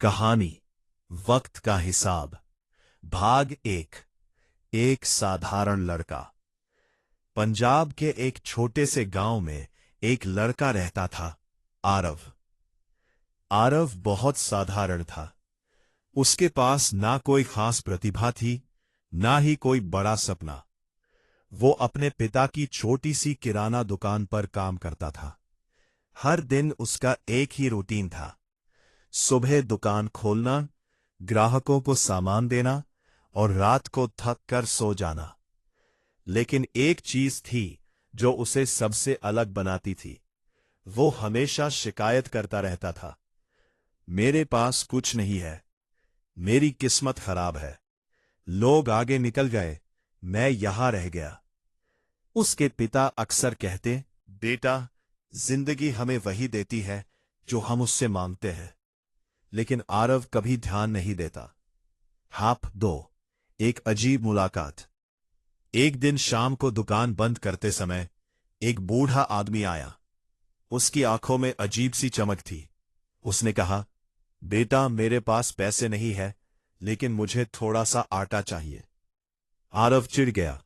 कहानी वक्त का हिसाब भाग एक साधारण लड़का। पंजाब के एक छोटे से गांव में एक लड़का रहता था, आरव। आरव बहुत साधारण था। उसके पास ना कोई खास प्रतिभा थी, ना ही कोई बड़ा सपना। वो अपने पिता की छोटी सी किराना दुकान पर काम करता था। हर दिन उसका एक ही रूटीन था, सुबह दुकान खोलना, ग्राहकों को सामान देना और रात को थक कर सो जाना। लेकिन एक चीज थी जो उसे सबसे अलग बनाती थी। वो हमेशा शिकायत करता रहता था, मेरे पास कुछ नहीं है, मेरी किस्मत खराब है, लोग आगे निकल गए, मैं यहां रह गया। उसके पिता अक्सर कहते, बेटा, जिंदगी हमें वही देती है जो हम उससे मांगते हैं। लेकिन आरव कभी ध्यान नहीं देता। हाफ 2 एक अजीब मुलाकात। एक दिन शाम को दुकान बंद करते समय एक बूढ़ा आदमी आया। उसकी आंखों में अजीब सी चमक थी। उसने कहा, बेटा, मेरे पास पैसे नहीं है, लेकिन मुझे थोड़ा सा आटा चाहिए। आरव चिढ़ गया,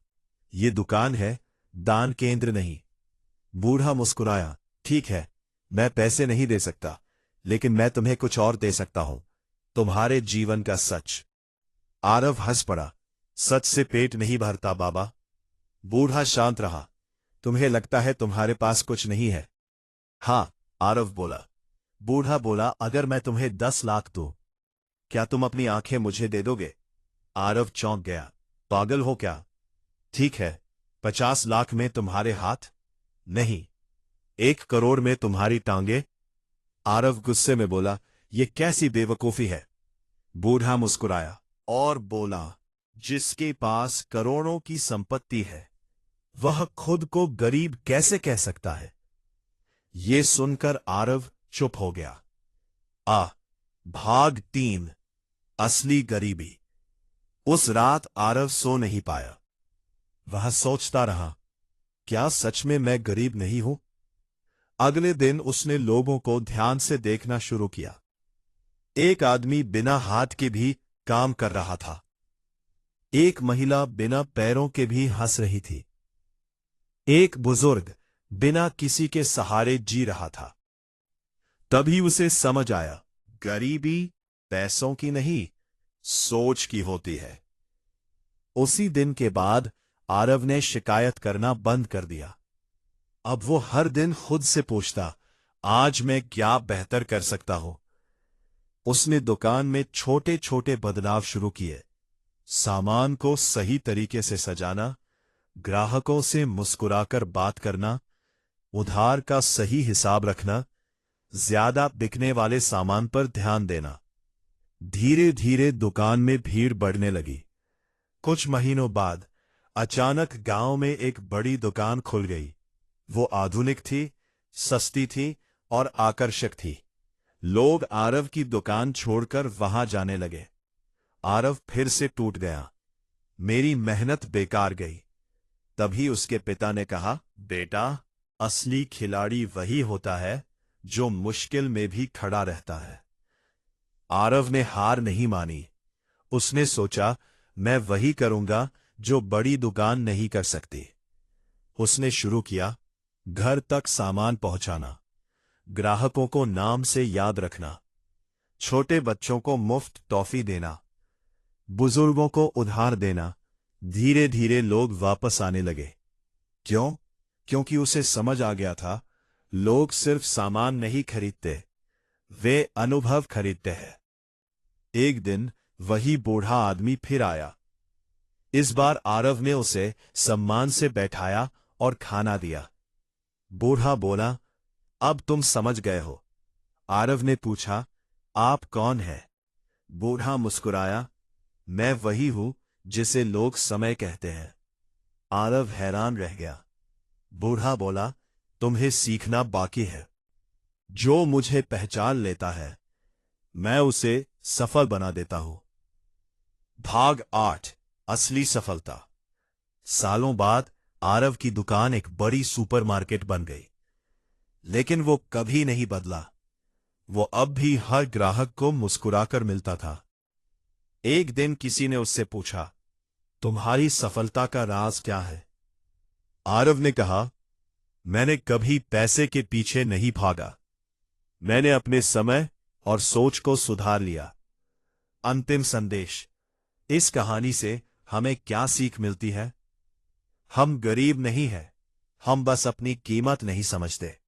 ये दुकान है, दान केंद्र नहीं। बूढ़ा मुस्कुराया, ठीक है, मैं पैसे नहीं दे सकता, लेकिन मैं तुम्हें कुछ और दे सकता हूं, तुम्हारे जीवन का सच। आरव हंस पड़ा, सच से पेट नहीं भरता बाबा। बूढ़ा शांत रहा, तुम्हें लगता है तुम्हारे पास कुछ नहीं है? हाँ, आरव बोला। बूढ़ा बोला, अगर मैं तुम्हें 10 लाख दूं, क्या तुम अपनी आंखें मुझे दे दोगे? आरव चौंक गया, पागल हो क्या? ठीक है, 50 लाख में तुम्हारे हाथ? नहीं, 1 करोड़ में तुम्हारी टांगे? आरव गुस्से में बोला, ये कैसी बेवकूफी है? बूढ़ा मुस्कुराया और बोला, जिसके पास करोड़ों की संपत्ति है, वह खुद को गरीब कैसे कह सकता है? ये सुनकर आरव चुप हो गया। भाग 3 असली गरीबी। उस रात आरव सो नहीं पाया। वह सोचता रहा, क्या सच में मैं गरीब नहीं हूं? अगले दिन उसने लोगों को ध्यान से देखना शुरू किया। एक आदमी बिना हाथ के भी काम कर रहा था। एक महिला बिना पैरों के भी हंस रही थी। एक बुजुर्ग बिना किसी के सहारे जी रहा था। तभी उसे समझ आया, गरीबी पैसों की नहीं, सोच की होती है। उसी दिन के बाद आरव ने शिकायत करना बंद कर दिया। अब वो हर दिन खुद से पूछता, आज मैं क्या बेहतर कर सकता हूं? उसने दुकान में छोटे छोटे बदलाव शुरू किए। सामान को सही तरीके से सजाना, ग्राहकों से मुस्कुराकर बात करना, उधार का सही हिसाब रखना, ज्यादा बिकने वाले सामान पर ध्यान देना। धीरे धीरे दुकान में भीड़ बढ़ने लगी। कुछ महीनों बाद अचानक गांव में एक बड़ी दुकान खुल गई। वो आधुनिक थी, सस्ती थी और आकर्षक थी। लोग आरव की दुकान छोड़कर वहां जाने लगे। आरव फिर से टूट गया, मेरी मेहनत बेकार गई। तभी उसके पिता ने कहा, बेटा, असली खिलाड़ी वही होता है जो मुश्किल में भी खड़ा रहता है। आरव ने हार नहीं मानी। उसने सोचा, मैं वही करूंगा जो बड़ी दुकान नहीं कर सकती। उसने शुरू किया, घर तक सामान पहुंचाना, ग्राहकों को नाम से याद रखना, छोटे बच्चों को मुफ्त टॉफी देना, बुजुर्गों को उधार देना। धीरे धीरे लोग वापस आने लगे। क्यों? क्योंकि उसे समझ आ गया था, लोग सिर्फ सामान नहीं खरीदते, वे अनुभव खरीदते हैं। एक दिन वही बूढ़ा आदमी फिर आया। इस बार आरव ने उसे सम्मान से बैठाया और खाना दिया। बूढ़ा बोला, अब तुम समझ गए हो? आरव ने पूछा, आप कौन हैं? बूढ़ा मुस्कुराया, मैं वही हूं जिसे लोग समय कहते हैं। आरव हैरान रह गया। बूढ़ा बोला, तुम्हें सीखना बाकी है। जो मुझे पहचान लेता है, मैं उसे सफल बना देता हूं। भाग 8 असली सफलता। सालों बाद आरव की दुकान एक बड़ी सुपरमार्केट बन गई। लेकिन वो कभी नहीं बदला। वो अब भी हर ग्राहक को मुस्कुराकर मिलता था। एक दिन किसी ने उससे पूछा, तुम्हारी सफलता का राज क्या है? आरव ने कहा, मैंने कभी पैसे के पीछे नहीं भागा। मैंने अपने समय और सोच को सुधार लिया। अंतिम संदेश। इस कहानी से हमें क्या सीख मिलती है? हम गरीब नहीं हैं, हम बस अपनी कीमत नहीं समझते।